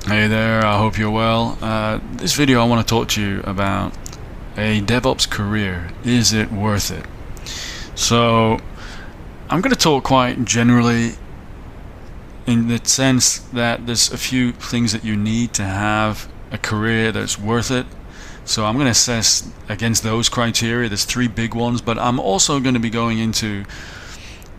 Hey there, I hope you're well. This video I want to talk to you about a DevOps career. Is it worth it? So I'm going to talk quite generally in the sense that there's a few things that you need to have a career that's worth it. So I'm going to assess against those criteria. There's three big ones, but I'm also going to be going into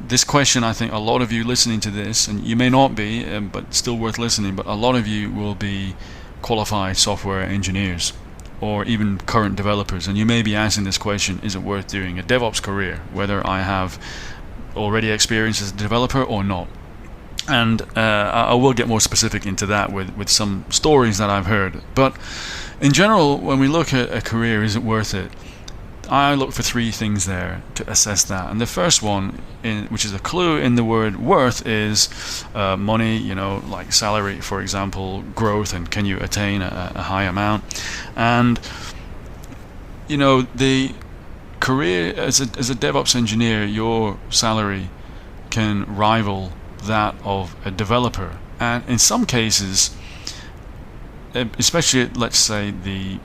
this question. I think a lot of you listening to this, and you may not be, but still worth listening, but a lot of you will be qualified software engineers or even current developers, and you may be asking this question: is it worth doing a DevOps career, whether I have already experience as a developer or not? And I will get more specific into that with some stories that I've heard. But in general, when we look at a career, is it worth it? I look for three things there to assess that. And the first one, which is a clue in the word worth, is money, like salary, for example, growth, and can you attain a high amount? And, the career as a DevOps engineer, your salary can rival that of a developer. And in some cases, especially at, let's say, the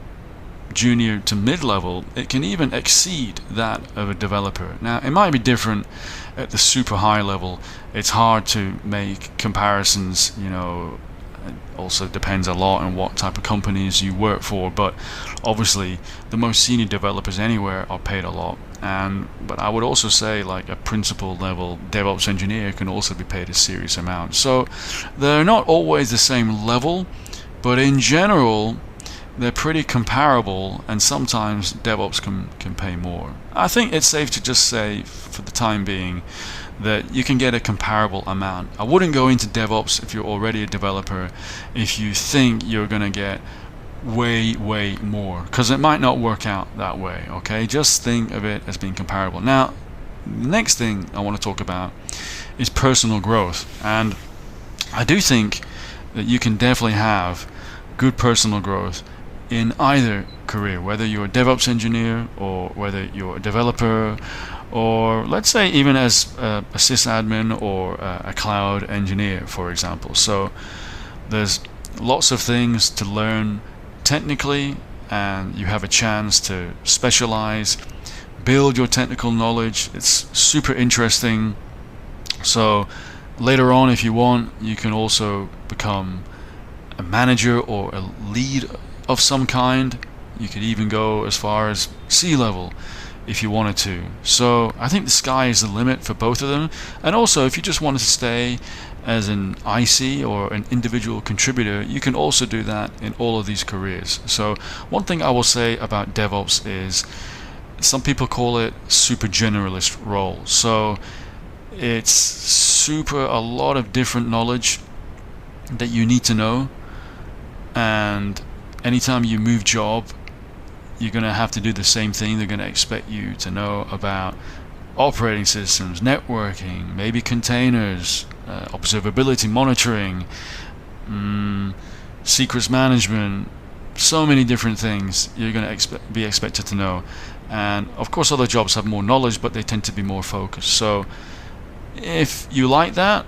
junior to mid-level, it can even exceed that of a developer. Now, it might be different at the super high level. It's hard to make comparisons, it also depends a lot on what type of companies you work for, but obviously the most senior developers anywhere are paid a lot. But I would also say, like, a principal level DevOps engineer can also be paid a serious amount. So they're not always the same level, but in general they're pretty comparable, and sometimes DevOps can pay more. I think it's safe to just say, for the time being, that you can get a comparable amount. I wouldn't go into DevOps if you're already a developer if you think you're going to get way more, because it might not work out that way. Okay, just think of it as being comparable. Now, the next thing I want to talk about is personal growth, and I do think that you can definitely have good personal growth in either career, whether you're a DevOps engineer or whether you're a developer, or let's say even as a sysadmin or a cloud engineer, for example. So there's lots of things to learn technically, and you have a chance to specialize, build your technical knowledge. It's super interesting. So later on, if you want, you can also become a manager or a lead of some kind. You could even go as far as C-level if you wanted to. So I think the sky is the limit for both of them. And also, if you just wanted to stay as an IC or an individual contributor, you can also do that in all of these careers. So one thing I will say about DevOps is some people call it super generalist role. So it's super a lot of different knowledge that you need to know, and anytime you move job, you're going to have to do the same thing. They're going to expect you to know about operating systems, networking, maybe containers, observability monitoring, secrets management, so many different things you're going to be expected to know. And of course other jobs have more knowledge, but they tend to be more focused. So if you like that,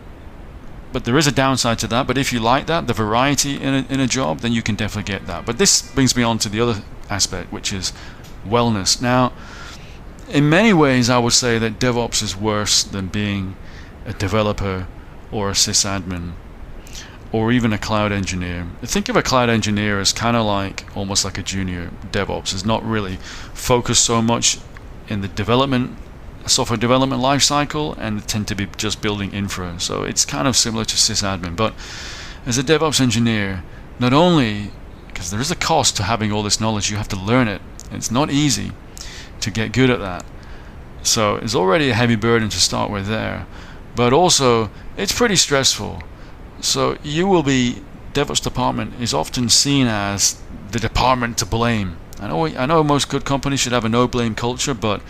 but there is a downside to that, but if you like that, the variety in a job, then you can definitely get that. But this brings me on to the other aspect, which is wellness. Now, in many ways, I would say that DevOps is worse than being a developer or a sysadmin or even a cloud engineer. Think of a cloud engineer as kind of like almost like a junior DevOps. It's not really focused so much in the software development lifecycle, and tend to be just building infra. So it's kind of similar to sysadmin. But as a DevOps engineer, not only, because there is a cost to having all this knowledge, you have to learn it. It's not easy to get good at that. So it's already a heavy burden to start with there. But also, it's pretty stressful. So DevOps department is often seen as the department to blame. I know most good companies should have a no-blame culture, but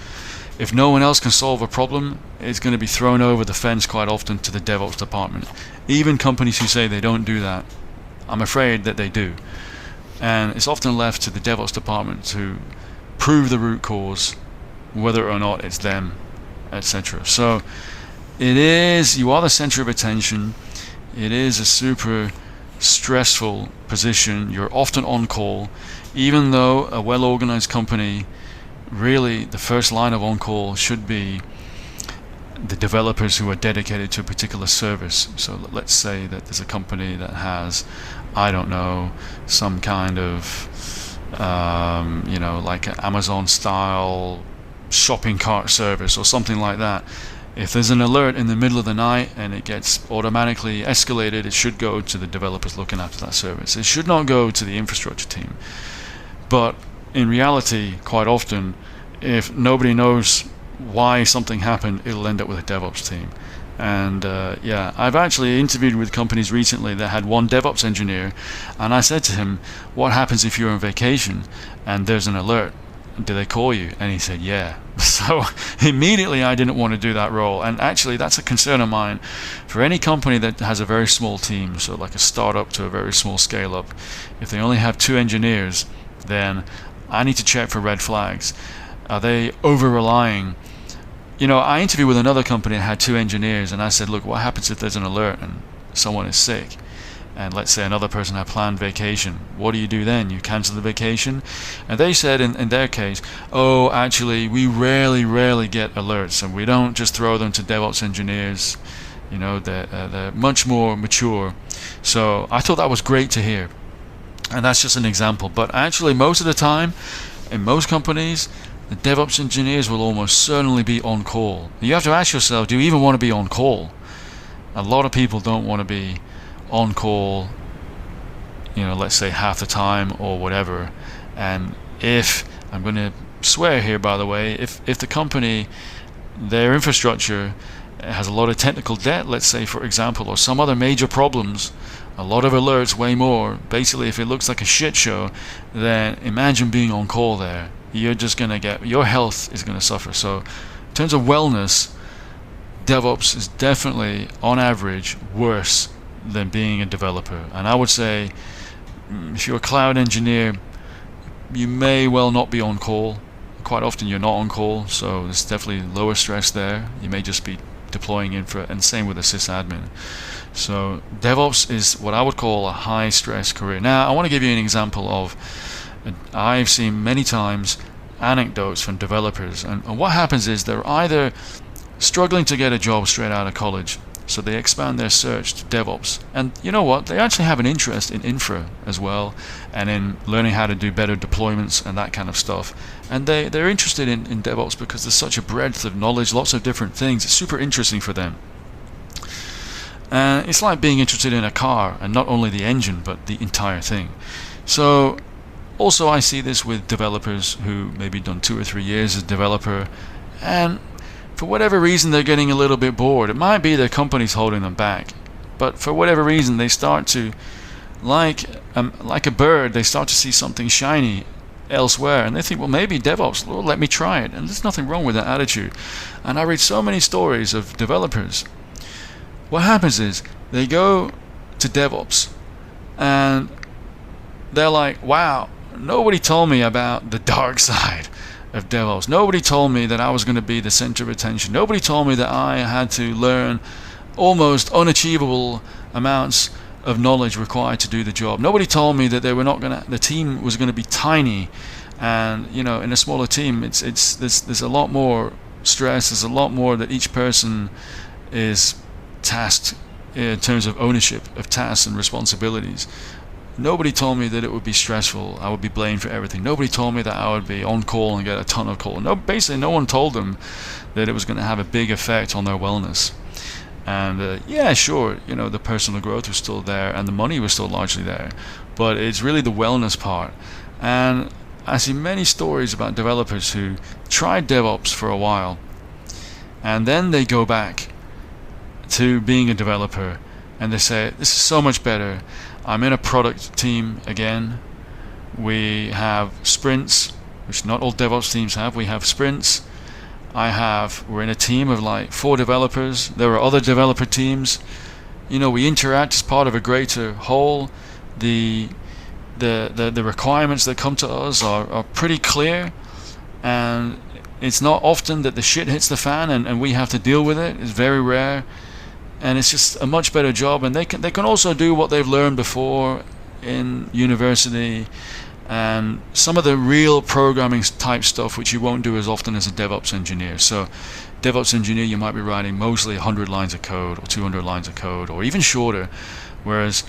if no one else can solve a problem, it's going to be thrown over the fence quite often to the DevOps department. Even companies who say they don't do that, I'm afraid that they do. And it's often left to the DevOps department to prove the root cause, whether or not it's them, etc. So you are the center of attention. It is a super stressful position. You're often on call, even though a well-organized company, really the first line of on-call should be the developers who are dedicated to a particular service. So let's say that there's a company that has, I don't know, some kind of like an Amazon style shopping cart service or something like that. If there's an alert in the middle of the night and it gets automatically escalated, it should go to the developers looking after that service. It should not go to the infrastructure team. But in reality, quite often, if nobody knows why something happened, it'll end up with a DevOps team. And I've actually interviewed with companies recently that had one DevOps engineer, and I said to him, what happens if you're on vacation and there's an alert? Do they call you? And he said, yeah. So immediately I didn't want to do that role. And actually that's a concern of mine for any company that has a very small team, so like a startup to a very small scale up. If they only have 2 engineers, then I need to check for red flags. Are they over-relying? I interviewed with another company that had 2 engineers, and I said, look, what happens if there's an alert and someone is sick? And let's say another person had planned vacation. What do you do then? You cancel the vacation? And they said in their case, oh, actually, we rarely get alerts, and we don't just throw them to DevOps engineers. They're much more mature. So I thought that was great to hear. And that's just an example. But actually, most of the time, in most companies, the DevOps engineers will almost certainly be on call. You have to ask yourself, do you even want to be on call? A lot of people don't want to be on call, let's say half the time or whatever. And if, I'm going to swear here by the way, if the company, their infrastructure has a lot of technical debt, let's say for example, or some other major problems, a lot of alerts, way more, basically if it looks like a shit show, then imagine being on call there. You're just going to get, your health is going to suffer. So in terms of wellness, DevOps is definitely on average worse than being a developer. And I would say if you're a cloud engineer, you may well not be on call. Quite often you're not on call, so there's definitely lower stress there. You may just be deploying infra, and same with a sysadmin. So DevOps is what I would call a high stress career. Now I want to give you an example of, I've seen many times anecdotes from developers, and what happens is they're either struggling to get a job straight out of college, so they expand their search to DevOps, and you know what, they actually have an interest in infra as well, and in learning how to do better deployments and that kind of stuff, and they're interested in DevOps because there's such a breadth of knowledge, lots of different things. It's super interesting for them. It's like being interested in a car, and not only the engine but the entire thing. So also I see this with developers who maybe done 2 or 3 years as a developer, and for whatever reason they're getting a little bit bored. It might be their company's holding them back, but for whatever reason they start to, like a bird, they start to see something shiny elsewhere, and they think, well, maybe DevOps, well, let me try it. And there's nothing wrong with that attitude. And I read so many stories of developers. What happens is they go to DevOps and they're like, wow, nobody told me about the dark side of DevOps. Nobody told me that I was going to be the center of attention. Nobody told me that I had to learn almost unachievable amounts of knowledge required to do the job. Nobody told me that the team was going to be tiny, and in a smaller team there's a lot more stress, there's a lot more that each person is tasked in terms of ownership of tasks and responsibilities. Nobody told me that it would be stressful, I would be blamed for everything. Nobody told me that I would be on call and get a ton of call. Basically no one told them that it was going to have a big effect on their wellness. And sure, the personal growth was still there and the money was still largely there, but it's really the wellness part. And I see many stories about developers who tried DevOps for a while and then they go back to being a developer and they say, this is so much better. I'm in a product team again. We have sprints, which not all DevOps teams have. We have sprints. We're in a team of like 4 developers. There are other developer teams. We interact as part of a greater whole. The requirements that come to us are pretty clear, and it's not often that the shit hits the fan and we have to deal with it. It's very rare. and it's just a much better job. And they can also do what they've learned before in university, and some of the real programming type stuff which you won't do as often as a DevOps engineer. So DevOps engineer, you might be writing mostly 100 lines of code or 200 lines of code or even shorter, whereas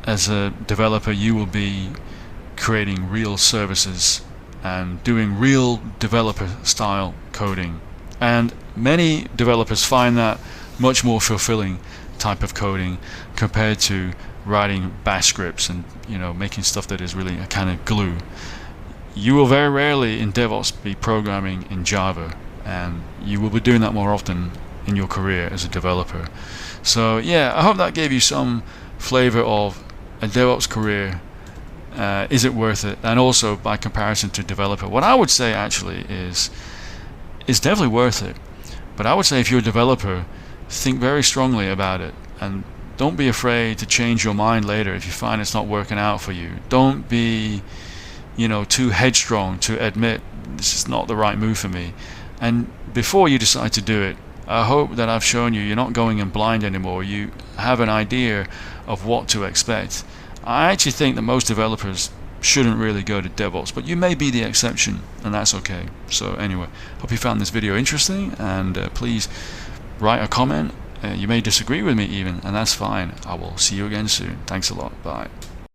as a developer you will be creating real services and doing real developer style coding. And many developers find that much more fulfilling type of coding compared to writing bash scripts and making stuff that is really a kind of glue. You will very rarely in DevOps be programming in Java, and you will be doing that more often in your career as a developer. So yeah, I hope that gave you some flavor of a DevOps career. Is it worth it? And also by comparison to developer, what I would say actually is definitely worth it. But I would say if you're a developer, think very strongly about it, and don't be afraid to change your mind later if you find it's not working out for you. Don't be too headstrong to admit this is not the right move for me. And before you decide to do it, I hope that I've shown you're not going in blind anymore. You have an idea of what to expect. I actually think that most developers shouldn't really go to DevOps, but you may be the exception, and that's okay. So anyway, hope you found this video interesting, and please write a comment. You may disagree with me even, and that's fine. I will see you again soon. Thanks a lot. Bye.